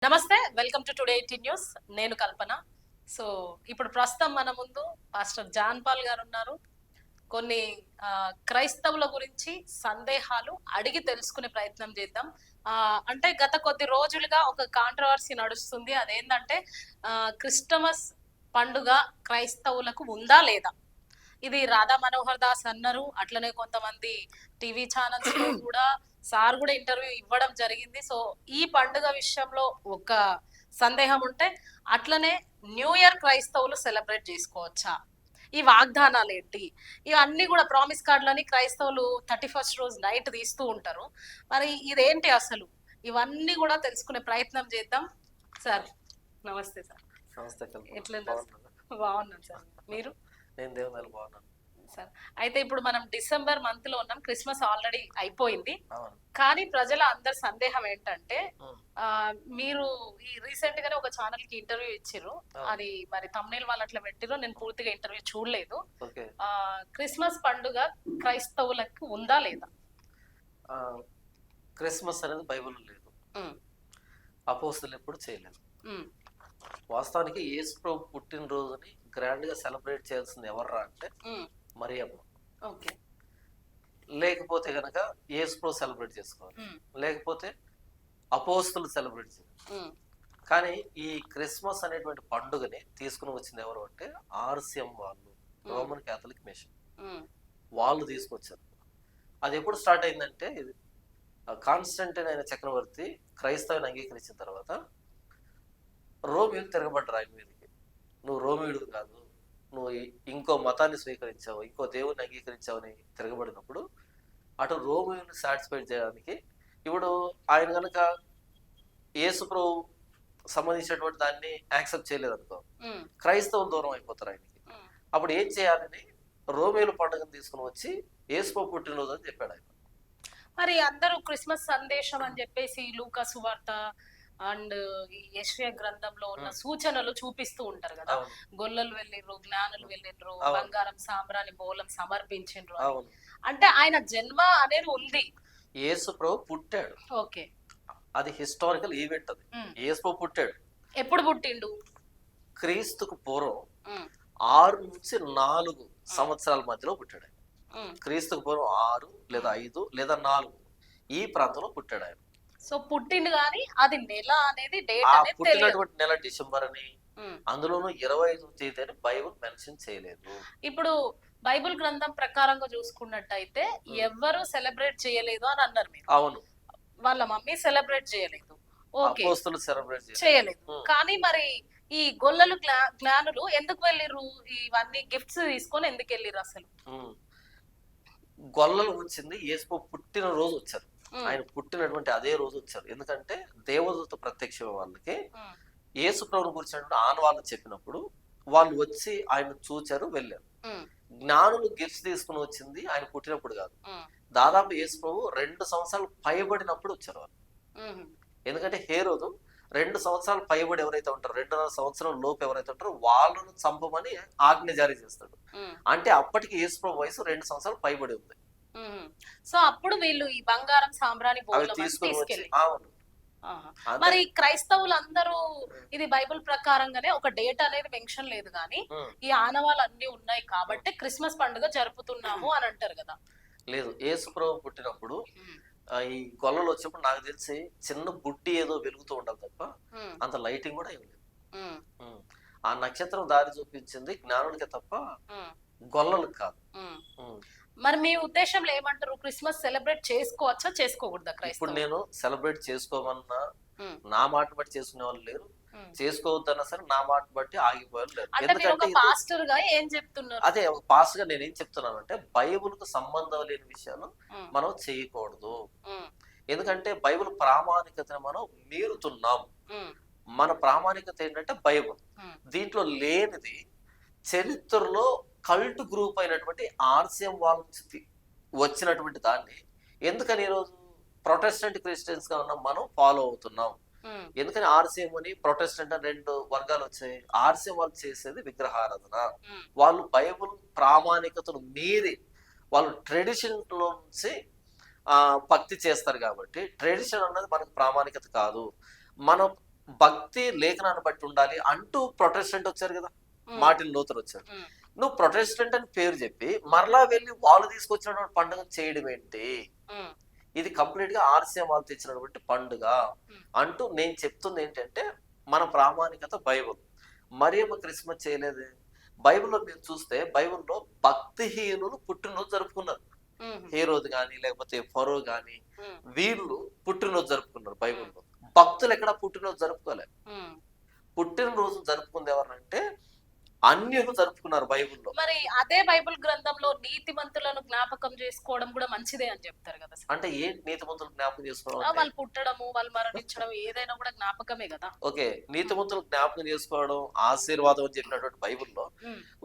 నమస్తే, welcome to today 18 news. నేను కల్పన. So ఇప్పుడు ప్రస్తుతం మన ముందు పాస్టర్ జాన్ పాల్ గారు ఉన్నారు. కొన్ని క్రైస్తవుల గురించి సందేహాలు అడిగి తెలుసుకునే ప్రయత్నం చేద్దాం. అంటే గత కొద్ది రోజులుగా ఒక కాంట్రవర్సీ నడుస్తుంది. అదేంటంటే క్రిస్టమస్ పండుగ క్రైస్తవులకు ఉందా లేదా? ఇది రాధా మనోహర్ దాస్ అన్నారు. అట్లనే కొంతమంది టీవీ ఛానల్స్ లో కూడా సార్ కూడా ఇంటర్వ్యూ ఇవ్వడం జరిగింది. సో ఈ పండుగ విషయంలో ఒక సందేహం ఉంటే, అట్లనే న్యూ ఇయర్ క్రైస్తవులు సెలబ్రేట్ చేసుకోవచ్చా? ఈ వాగ్దానాలు ఏంటి? ఇవన్నీ కూడా ప్రామిస్ కార్డులని క్రైస్తవులు 31st రోజు నైట్ తీస్తూ ఉంటారు. మరి ఇదేంటి అసలు? ఇవన్నీ కూడా తెలుసుకునే ప్రయత్నం చేద్దాం. సార్ నమస్తే. సార్ ఎట్లా బాగున్నాను సార్. మీరు? నేను దేవుని బాగున్నాను సార్. అయితే ఇప్పుడు మనం డిసెంబర్ మంత్ లో ఉన్నాం. క్రిస్మస్ ఆల్రెడీ అయిపోయింది. కానీ ప్రజల అందరి సందేహం ఏంటంటే, మీరు ఈ రీసెంట్ గానే ఒక ఛానల్ కి ఇంటర్వ్యూ ఇచ్చిర్రు. అది మరి తమ్నేల్ వాళ్ళు అట్లా పెట్టిర్రు. నేను పూర్తిగా ఇంటర్వ్యూ చూడలేదు. క్రిస్మస్ పండుగ క్రైస్తవులకు ఉందా లేదా? క్రిస్మస్ అనేది బైబిల్ లేదు, అపోస్తలు ఎప్పుడు చేయలేదు. వాస్తవానికి యేసు ప్రభు పుట్టినరోజుని గ్రాండ్ గా సెలబ్రేట్ చేయాల్సింది ఎవర్రా అంటే మరియమ్మ. లేకపోతే గనక యేసు ప్రభు సెలబ్రేట్ చేసుకోవాలి, లేకపోతే అపోస్తలు సెలబ్రేట్ చేయాలి. కానీ ఈ క్రిస్మస్ అనేటువంటి పండుగని తీసుకుని వచ్చింది ఎవరు అంటే ఆర్సిఎం వాళ్ళు, రోమన్ క్యాథలిక్ మిషన్ వాళ్ళు తీసుకొచ్చారు. అది ఎప్పుడు స్టార్ట్ అయిందంటే, కాన్స్టంటైన్ అయిన చక్రవర్తి క్రైస్తవుని అంగీకరించిన తర్వాత రోమియోలు తిరగబడ్డారు ఆయన మీదకి. నువ్వు రోమియుడు కాదు, నువ్వు ఇంకో మతాన్ని స్వీకరించావు, ఇంకో దేవుని అంగీకరించావని తిరగబడినప్పుడు అటు రోమియోని సాటిస్ఫై చేయడానికి ఇప్పుడు ఆయన కనుక యేసు ప్రభు సంబంధించినటువంటి దాన్ని యాక్సెప్ట్ చేయలేదు అనుకో, క్రైస్తవులు దూరం అయిపోతారు ఆయనకి. అప్పుడు ఏం చేయాలని రోమియోల పండుగను తీసుకుని వచ్చి యేసు ప్రభు పుట్టినరోజు అని చెప్పాడు ఆయన. మరి అందరూ క్రిస్మస్ సందేశం అని చెప్పేసి లూకా సువార్త అండ్ యెషయా గ్రంథంలో ఉన్న సూచనలు చూపిస్తూ ఉంటారు కదా. గొల్లలు వెళ్ళిర్రు, జ్ఞానులు వెళ్ళిర్రు, బంగారం సాంబ్రాణి బోలం సమర్పించిండ్రు. అంటే ఆయన జన్మ అనేది ఉంది. యేసు ప్రభు పుట్టాడు. ఓకే, అది హిస్టారికల్ ఈవెంట్. అది యేసు ప్రభు పుట్టాడు. ఎప్పుడు పుట్టిండు? క్రీస్తుకు పూర్వం 6 నుంచి 4 సంవత్సరాల మధ్యలో పుట్టాడు ఆయన. క్రీస్తుకు పూర్వం 6 లేదా 5 లేదా 4 ఈ ప్రాంతంలో పుట్టాడు ఆయన. సో పుట్టిండు కానీ అది నెల అనేది డేట్ అనేది పుట్టినటువంటి నెల డిసెంబర్ అని, అందులోనూ 25వ తేదీ అని బైబిల్ మెన్షన్ చేయలేదు. ఇప్పుడు బైబిల్ గ్రంథం ప్రకారంగా చూసుకున్నట్టయితే ఎవరు సెలబ్రేట్ చేయలేదు అని అన్నారు మీరు. అవును, వాళ్ళ మమ్మీ సెలబ్రేట్ చేయలేదు, ఓకే, అపోస్తలులు సెలబ్రేట్ చేయలేదు. కానీ మరి ఈ గొల్లలు జ్ఞానులు ఎందుకు వెళ్ళిర్రు? ఇవన్నీ గిఫ్ట్స్ తీసుకొని ఎందుకు వెళ్ళిర్రు అసలు? గొల్లలు వచ్చింది యేసు పుట్టిన రోజు వచ్చారు. ఆయన పుట్టినటువంటి అదే రోజు వచ్చారు. ఎందుకంటే దేవదూత ప్రత్యక్ష వాళ్ళకి యేసు ప్రభుని గురించినటువంటి ఆనవాళ్ళు చెప్పినప్పుడు వాళ్ళు వచ్చి ఆయన చూచారు, వెళ్ళారు. జ్ఞానులు గిఫ్ట్స్ తీసుకుని వచ్చింది ఆయన పుట్టినప్పుడు కాదు, దాదాపు యేసు ప్రభు 2 సంవత్సరాలు పైబడినప్పుడు వచ్చారు వాళ్ళు. ఎందుకంటే హేరోదు 2 సంవత్సరాలు పైబడి ఎవరైతే ఉంటారో, 2.5 సంవత్సరం లోపు ఎవరైతే ఉంటారో వాళ్ళను చంపమని ఆజ్ఞ జారీ చేస్తాడు. అంటే అప్పటికి యేసు ప్రభు వయసు 2 సంవత్సరాలు పైబడి ఉంది. సో అప్పుడు వీళ్ళు ఈ బంగారం సాంబ్రాణి తీసుకెళ్ళి, మరి క్రైస్తవులు అందరూ ఇది బైబిల్ ప్రకారంగానే ఒక డేట్ అనేది మెన్షన్ లేదు కానీ ఈ ఆనవాళ్ళు అన్ని ఉన్నాయి కాబట్టి క్రిస్మస్ పండుగ జరుపుతున్నాము అని అంటారు కదా. లేదు, యేసు ప్రభు పుట్టినప్పుడు ఈ గొల్లలు వచ్చినప్పుడు నాకు తెలిసి చిన్న బుడ్డి ఏదో వెలుగుతూ ఉండాలి తప్ప అంత లైటింగ్ కూడా ఏం లేదు. ఆ నక్షత్రం దారి చూపించింది జ్ఞానులకే తప్ప గొల్లలకు కాదు. మరి మీ ఉద్దేశంలో ఏమంటారు? క్రిస్మస్ సెలబ్రేట్ చేసుకోవచ్చా, చేసుకోకూడదా? ఇప్పుడు నేను సెలబ్రేట్ చేసుకోమన్నా నా మాట బట్టి చేసుకునే వాళ్ళు లేరు, చేసుకోవద్దన్నా సరే నా మాట బట్టి ఆగిపోయారు లేరు. ఎందుకంటే పాస్టర్ గా ఏం చెప్తున్నారు? అదే ఒక పాస్టర్ గా నేను ఏం చెప్తున్నానంటే, బైబుల్ కు సంబంధం లేని విషయాలు మనం చేయకూడదు. ఎందుకంటే బైబుల్ ప్రామాణికతను మనం మీరుతున్నాం. మన ప్రామాణికత ఏంటంటే బైబుల్. దీంట్లో లేనిది చరిత్రలో కల్ట్ గ్రూప్ అయినటువంటి ఆర్సిఎం వాళ్ళ నుంచి వచ్చినటువంటి దాన్ని ఎందుకని ఈరోజు ప్రొటెస్టెంట్ క్రిస్టియన్స్ గా ఉన్నాం మనం ఫాలో అవుతున్నాం. ఎందుకని ఆర్సిఎం అని ప్రొటెస్టెంట్ అని 2 వర్గాలు వచ్చాయి. ఆర్సిఎం వాళ్ళు చేసేది విగ్రహారాధన. వాళ్ళు బైబుల్ ప్రామాణికతను మీరి వాళ్ళు ట్రెడిషన్ లో నుంచి భక్తి చేస్తారు కాబట్టి ట్రెడిషన్ అన్నది మనకు ప్రామాణికత కాదు. మనం భక్తి లేఖనాన్ని బట్టి ఉండాలి అంటూ ప్రొటెస్టెంట్ వచ్చారు కదా, మార్టిన్ లూథర్ వచ్చారు. నువ్వు ప్రొటెస్టెంట్ అని పేరు చెప్పి మరలా వెళ్ళి వాళ్ళు తీసుకొచ్చినటువంటి పండుగ చేయడం ఏంటి? ఇది కంప్లీట్ గా ఆర్సీఎం వాళ్ళు తెచ్చినటువంటి పండుగ అంటూ నేను చెప్తుంది ఏంటంటే, మన ప్రామాణికత బైబుల్. మరియమ్మ క్రిస్మస్ చేయలేదు. బైబిల్లో మీరు చూస్తే బైబిల్లో భక్తిహీనులు పుట్టినరోజు జరుపుకున్నారు. హేరోద్ గాని లేకపోతే ఫరో గాని వీళ్ళు పుట్టినరోజు జరుపుకున్నారు. బైబిల్లో భక్తులు ఎక్కడ పుట్టినరోజు జరుపుకోలేదు. పుట్టినరోజు జరుపుకుంది ఎవరంటే అన్యులు జరుపుకున్నారు బైబిల్లో. మరి అదే బైబిల్ గ్రంథంలో నీతిమంతులను జ్ఞాపకం చేసుకోవడం కూడా మంచిదే అని చెప్తారు కదా. అంటే ఏ నీతిమంతులు జ్ఞాపకం చేసుకోవడం? వాళ్ళు పుట్టడము, వాళ్ళు మరణించడం ఏదైనా కూడా జ్ఞాపకమే కదా. ఓకే, నీతిమంతులు జ్ఞాపకం చేసుకోవడం ఆశీర్వాదం అని చెప్పినటువంటి బైబిల్లో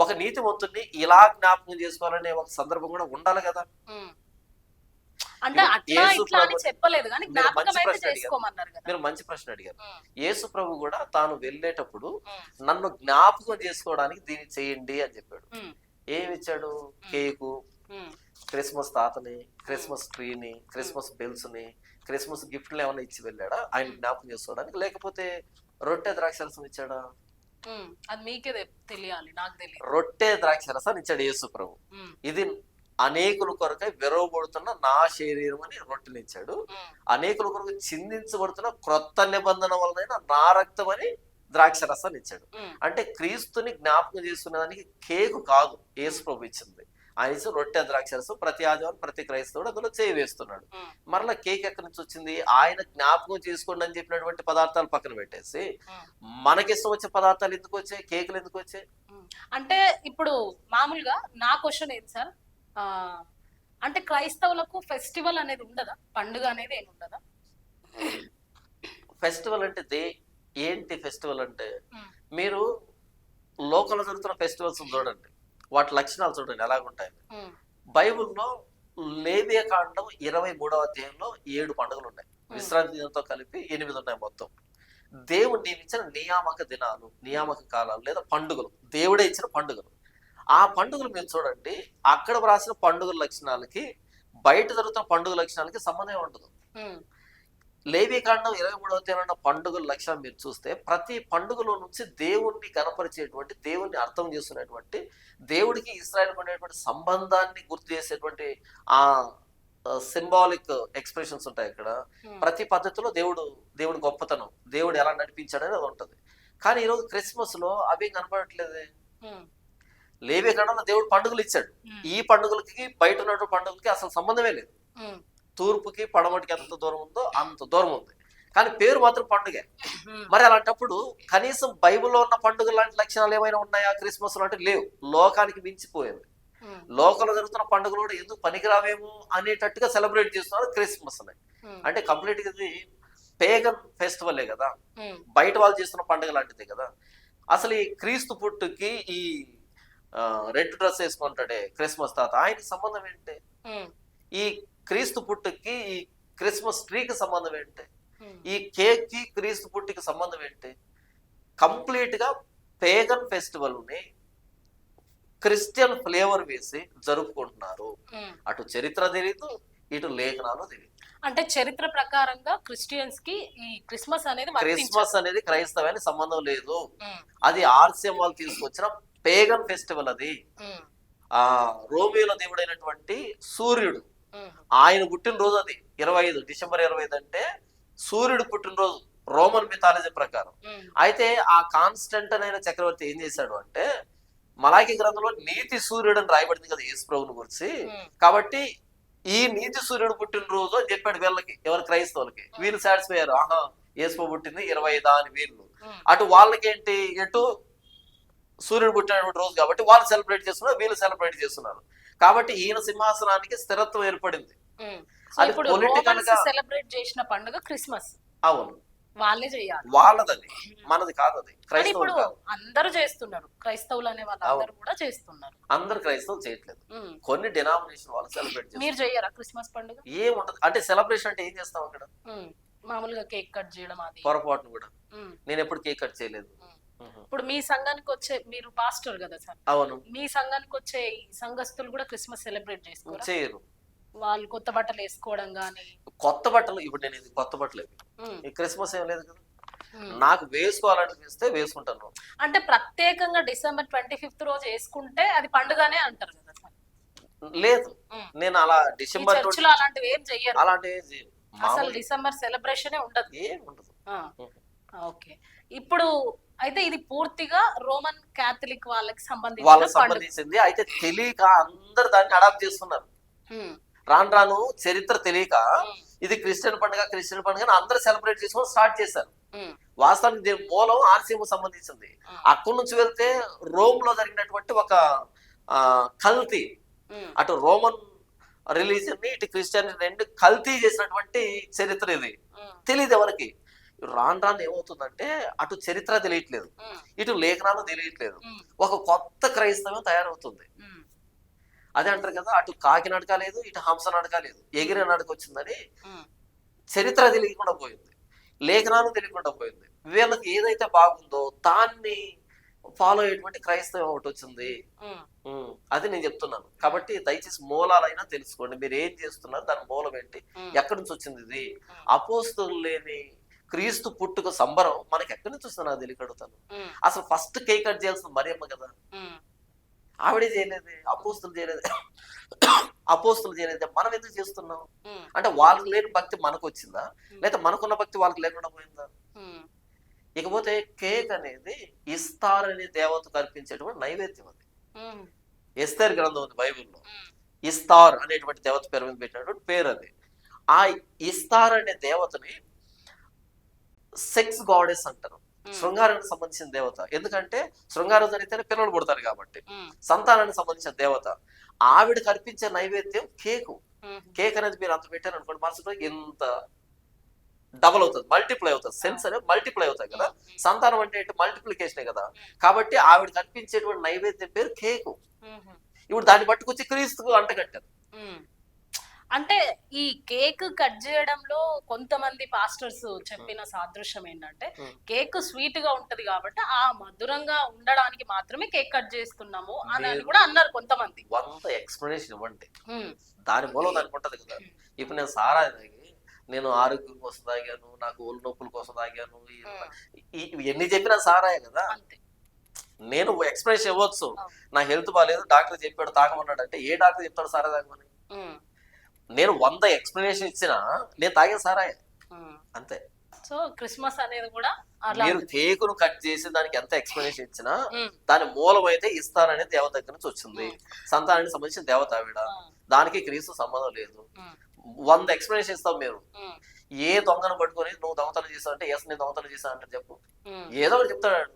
ఒక నీతిమంతుడిని ఇలా జ్ఞాపకం చేసుకోవాలనే ఒక సందర్భం కూడా ఉండాలి కదా. అంటే అట్లా ఇట్లా అని చెప్పలేదు కానీ జ్ఞాపకం అయితే చేసుకోమన్నారు కదా. మీరు మంచి ప్రశ్న అడిగారు. యేసు ప్రభు కూడా తాను వెళ్ళేటప్పుడు నన్ను జ్ఞాపకం చేసుకోవడానికి దీన్ని చేయండి అని చెప్పాడు. ఏమి ఇచ్చాడు? కేకు, క్రిస్మస్ తాతని, క్రిస్మస్ ట్రీని, క్రిస్మస్ బెల్స్ ని, క్రిస్మస్ గిఫ్ట్లు ఏమైనా ఇచ్చి వెళ్ళాడా ఆయన జ్ఞాపకం చేసుకోవడానికి? లేకపోతే రొట్టె ద్రాక్షరసం ఇచ్చాడా? అది మీకే తెలియాలి, నాకు తెలియదు. రొట్టె ద్రాక్షరసాన్ని ఇచ్చాడు యేసు ప్రభు. ఇది అనేకుల కొరకై విరవబడుతున్న నా శరీరం అని రొట్టెనిచ్చాడు. అనేకుల కొరకు చిందించబడుతున్న క్రొత్త నిబంధన వలన నా రక్తం అని ద్రాక్షరసాన్ని ఇచ్చాడు. అంటే క్రీస్తుని జ్ఞాపకం చేసుకునేదానికి కేకు కాదు యేసు ప్రభు ఇచ్చింది. ఆయన ఇచ్చిన రొట్టె ద్రాక్షరసం ప్రతి ఆదివారం ప్రతి క్రైస్తవుడు అందులో చేయి వేస్తున్నాడు. మరలా కేక్ ఎక్కడి నుంచి వచ్చింది? ఆయన జ్ఞాపకం చేసుకోండి అని చెప్పినటువంటి పదార్థాలు పక్కన పెట్టేసి మనకిష్టం వచ్చే పదార్థాలు ఎందుకు వచ్చాయి? కేకులు ఎందుకు వచ్చాయి? అంటే ఇప్పుడు మామూలుగా నా క్వశ్చన్ ఏంటి సార్, అంటే క్రైస్తవులకు ఫెస్టివల్ అనేది ఉండదా? పండుగ అనేది ఏమి ఉండదా? ఫెస్టివల్ అంటే ఏంటి? ఫెస్టివల్ అంటే మీరు లోకంలో జరుగుతున్న ఫెస్టివల్స్ చూడండి, వాటి లక్షణాలు చూడండి ఎలాగుంటాయి. బైబిల్లో లేవియ కాండం 23వ అధ్యాయంలో 7 పండుగలు ఉన్నాయి. విశ్రాంతి దినంతో కలిపి 8 ఉన్నాయి మొత్తం. దేవుడు నియమించిన నియామక దినాలు, నియామక కాలాలు లేదా పండుగలు, దేవుడే ఇచ్చిన పండుగలు. ఆ పండుగలు మీరు చూడండి, అక్కడ రాసిన పండుగల లక్షణాలకి బయట జరుగుతున్న పండుగ లక్షణాలకి సంబంధం ఉండదు. లేవికాండం 23వ అధ్యాయంలో పండుగల లక్షణం మీరు చూస్తే ప్రతి పండుగలో నుంచి దేవుణ్ణి కనపరిచేటువంటి, దేవుణ్ణి అర్థం చేసుకునేటువంటి, దేవుడికి ఇశ్రాయేలుకు ఉండేటువంటి సంబంధాన్ని గుర్తు చేసేటువంటి ఆ సింబాలిక్ ఎక్స్ప్రెషన్స్ ఉంటాయి అక్కడ. ప్రతి పద్ధతిలో దేవుడి గొప్పతనం, దేవుడు ఎలా నడిపించాడని అది ఉంటది. కానీ ఈరోజు క్రిస్మస్ లో అవి కనపడట్లేదే. లేవికాండంలో దేవుడు పండుగలు ఇచ్చాడు. ఈ పండుగలకి బయట ఉన్నటువంటి పండుగలకి అసలు సంబంధమే లేదు. తూర్పుకి పడమటికి ఎంత దూరం ఉందో అంత దూరం ఉంది, కానీ పేరు మాత్రం పండుగ. మరి అలాంటప్పుడు కనీసం బైబిల్లో ఉన్న పండుగ లాంటి లక్షణాలు ఏమైనా ఉన్నాయా క్రిస్మస్ లో అంటే లేవు. లోకానికి మించిపోయింది. లోకంలో జరుగుతున్న పండుగలు కూడా ఎందుకు పనికిరావేమో అనేటట్టుగా సెలబ్రేట్ చేస్తున్నారు క్రిస్మస్ అని. అంటే కంప్లీట్ గా ఇది పేగన్ ఫెస్టివలే కదా, బయట వాళ్ళు చేస్తున్న పండుగ లాంటిదే కదా. అసలు ఈ క్రీస్తు పుట్టుకి ఈ రెడ్ డ్రెస్ వేసుకుంటాడే క్రిస్మస్ తాత, ఆయనకి సంబంధం ఏంటి? ఈ క్రీస్తు పుట్టుకి ఈ క్రిస్మస్ ట్రీకి సంబంధం ఏంటి? ఈ కేక్ కి క్రీస్తు పుట్టుకి సంబంధం ఏంటి? కంప్లీట్ గా పేగన్ ఫెస్టివల్ ని క్రిస్టియన్ ఫ్లేవర్ వేసి జరుపుకుంటున్నారు. అటు చరిత్ర తెలియదు, ఇటు లేఖనాలు తెలియదు. అంటే చరిత్ర ప్రకారంగా క్రిస్టియన్స్ కి ఈ క్రిస్మస్ అనేది క్రైస్తవానికి సంబంధం లేదు. అది ఆర్సీఎం వాళ్ళు తీసుకొచ్చిన పేగన్ ఫెస్టివల్. అది ఆ రోమియోల దేవుడైనటువంటి సూర్యుడు, ఆయన పుట్టినరోజు అది 25 డిసెంబర్ 25 అంటే సూర్యుడు పుట్టినరోజు రోమన్ మిథాలజీ ప్రకారం. అయితే ఆ కాన్స్టంటైన్ అయిన చక్రవర్తి ఏం చేశాడు అంటే, మలాకి గ్రంథంలో నీతి సూర్యుడు అని రాయబడింది కదా యేసు ప్రభువుని గురించి. కాబట్టి ఈ నీతి సూర్యుడు పుట్టినరోజు అని చెప్పాడు వీళ్ళకి, ఎవరు క్రైస్తవులకి. వీళ్ళు సాటిస్ఫై అయ్యారు, ఆహా యేసు ప్రభు పుట్టింది 25 అని వీళ్ళు. అటు వాళ్ళకి ఏంటి, ఎటు సూర్యుడు పుట్టినటువంటి రోజు కాబట్టి వాళ్ళు సెలబ్రేట్ చేస్తున్నారు, వీళ్ళు సెలబ్రేట్ చేస్తున్నారు. కాబట్టి ఈయన సింహాసనానికి స్థిరత్వం ఏర్పడింది. అది పొలిటికల్ గా సెలబ్రేట్ చేసిన పండుగ క్రిస్మస్. అవును, వాళ్ళే చేయాలి, వాళ్ళది, మనది కాదు. అది ఇప్పుడు అందరూ చేస్తున్నారు, క్రైస్తవులు అనే వాళ్ళందరూ కూడా చేస్తున్నారు. అందరు క్రైస్తవులు చేయట్లేదు, కొన్ని డినామినేషన్ వాళ్ళు సెలబ్రేట్ చేస్తారు. మీరు చెయ్యరా క్రిస్మస్ పండుగ? ఏముంటది అంటే సెలబ్రేషన్ అంటే ఏం చేస్తాం అక్కడ? మామూలుగా కేక్ కట్ చేయడం, అది పొరపాటును కూడా నేను ఎప్పుడు కేక్ కట్ చేయలేదు. ఇప్పుడు మీ సంఘానికి వచ్చే, మీరు పాస్టర్ కదా సార్, అవును, మీ సంఘానికి వచ్చే సంఘస్థులు కూడా క్రిస్మస్ సెలబ్రేట్ చేసుకోరు? చేయరు. వాళ్ళు కొత్త బట్టలు వేసుకోవడం గానీ. కొత్త బట్టలు ఇప్పుడు నేను కొత్త బట్టలు ఈ క్రిస్మస్ ఏం లేదు కదా. నాకు వేసుకోవాలనిపిస్తే వేసుకుంటాను. అంటే ప్రత్యేకంగా డిసెంబర్ 25th రోజు వేసుకుంటే అది పండుగనే అంటారు కదా సార్. లేదు, నేను అలా ఈ డిసెంబర్ చర్చిలో అలాంటివి ఏం చెయ్యరు, అలాంటివి ఏం చేయను. అసలు డిసెంబర్ సెలబ్రేషనే ఉండదు. ఏం ఉండదు. ఓకే, ఇప్పుడు అయితే ఇది పూర్తిగా రోమన్ క్యాథలిక్ వాళ్ళకి వాళ్ళకి సంబంధించిన పండుగ. సంబంధించింది. అయితే తెలియక అందరు దాన్ని అడాప్ట్ చేస్తున్నారు. రాను రాను చరిత్ర తెలియక ఇది క్రిస్టియన్ పండుగ అని అందరూ సెలబ్రేట్ చేసుకొని స్టార్ట్ చేశారు. వాస్తవానికి దీని మూలం ఆర్సీఎం సంబంధించింది. అక్కడి నుంచి వెళ్తే రోమ్ లో జరిగినటువంటి ఒక కల్తీ, అటు రోమన్ రిలీజియన్ ని ఇటు క్రిస్టియన్ రెండు కల్తీ చేసినటువంటి చరిత్ర ఇది. తెలియదు ఎవరికి. రాను రాను ఏమవుతుందంటే అటు చరిత్ర తెలియట్లేదు, ఇటు లేఖనాలు తెలియట్లేదు, ఒక కొత్త క్రైస్తవం తయారవుతుంది. అదే అంటారు కదా, అటు కాకి నడక లేదు, ఇటు హంస నడక లేదు, ఎగిరే నడక వచ్చిందని చరిత్ర తెలియకుండా పోయింది, లేఖనాలు తెలియకుండా పోయింది. వీళ్ళకి ఏదైతే బాగుందో దాన్ని ఫాలో అయ్యేటువంటి క్రైస్తవం ఒకటి వచ్చింది. అది నేను చెప్తున్నాను. కాబట్టి దయచేసి మూలాలైనా తెలుసుకోండి, మీరు ఏం చేస్తున్నారు, దాని మూలం ఏంటి, ఎక్కడి నుంచి వచ్చింది ఇది. అపోస్తులు లేని క్రీస్తు పుట్టుక సంబరం మనకి ఎక్కడి నుంచి వస్తుంది నాకు తెలియకడుగుతాను. అసలు ఫస్ట్ కేక్ కట్ చేయాల్సిన మరియమ్మ కదా, ఆవిడే చేయలేదు, అపోస్తులు చేయలేదు. అపోస్తులు చేయలేదు, మనం ఎందుకు చేస్తున్నాం అంటే వాళ్ళకి లేని భక్తి మనకు వచ్చిందా, లేదా మనకున్న భక్తి వాళ్ళకి లేకుండా పోయిందా? ఇకపోతే కేక్ అనేది ఇస్తార్ అనే దేవతకు అర్పించేటువంటి నైవేద్యం. అది ఎస్తేర్ గ్రంథం ఉంది బైబిల్లో, ఇస్తార్ అనేటువంటి దేవత పేరు మీద పెట్టినటువంటి పేరు అది. ఆ ఇస్తార్ అనే దేవతని సెక్స్ గాడెస్ అంటారు, శృంగారానికి సంబంధించిన దేవత. ఎందుకంటే శృంగారం జరిగితేనే పిల్లలు పుడతారు కాబట్టి సంతానానికి సంబంధించిన దేవత. ఆవిడకి అర్పించే నైవేద్యం కేకు. కేక్ అనేది మీరు అంత పెట్టారు అనుకోండి, మనసులో ఎంత డబుల్ అవుతుంది, మల్టిప్లై అవుతుంది, సెన్స్ అనేది మల్టిప్లై అవుతాయి కదా. సంతానం అంటే ఏంటి, మల్టిప్లికేషనే కదా. కాబట్టి ఆవిడకి అర్పించేటువంటి నైవేద్యం పేరు కేకు. ఇప్పుడు దాన్ని పట్టుకొచ్చి క్రీస్తుకు అంటగట్టారు. అంటే ఈ కేక్ కట్ చేయడంలో కొంతమంది పాస్టర్స్ చెప్పిన సాదృశ్యం ఏంటంటే, కేక్ స్వీట్ గా ఉంటది కాబట్టి ఆ మధురంగా ఉండడానికి మాత్రమే కేక్ కట్ చేస్తున్నాము అని కూడా అన్నారు కొంతమంది. వంద ఎక్స్ప్లెనేషన్ ఇవ్వండి, దాని మూలం దానికి ఉంటది కదా. ఇప్పుడు నేను సారా తాగి, నేను ఆరోగ్యం కోసం తాగాను, నాకు ఒళ్ళు నొప్పుల కోసం తాగాను, ఎన్ని చెప్పినా సారాయే కదా. నేను ఎక్స్ప్లెనేషన్ ఇవ్వచ్చు, నా హెల్త్ బాగాలేదు, డాక్టర్ చెప్పాడు తాగమన్నాడు అంటే ఏ డాక్టర్ చెప్తాడు సారా తాగమని? నేను 100 ఎక్స్ప్లెనేషన్ ఇచ్చినా నేను తాగిన సారాయే అంతే. సో క్రిస్మస్ అనేది కూడా మీరు కేకును కట్ చేసి దానికి ఎంత ఎక్స్ప్లెనేషన్ ఇచ్చినా దాని మూలం అయితే ఇస్తారనే దేవత దగ్గర నుంచి వచ్చింది. సంతానానికి సంబంధించిన దేవత ఆవిడ, దానికి క్రీస్తు సంబంధం లేదు. 100 ఎక్స్ప్లెనేషన్ ఇస్తావు మీరు. ఏ దొంగను పట్టుకొని నువ్వు దొంగతనం చేస్తావు అంటే ఎస్ నేను దొంగతనం చేశాను అంటే చెప్పు, ఏదో ఒకటి చెప్తాడు,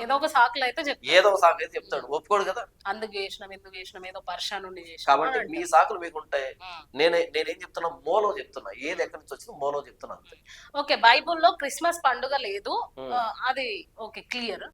ఏదో ఒక సాకులు అయితే ఏదో ఒక సాకు అయితే చెప్తాడు, ఒప్పుకోడు కదా. అందుకు చేసినాం ఎందుకు చేసినాం, ఏదో పర్షాన్ ఉండి చేసినాం. కాబట్టి మీ సాకులు మీకు ఉంటాయి. నేనేం చెప్తున్నా, మూలం చెప్తున్నా, ఏది ఎక్కడి నుంచి వచ్చిందో మూలం చెప్తున్నా అంతే. ఓకే, బైబుల్లో క్రిస్మస్ పండుగ లేదు, అది ఓకే క్లియర్.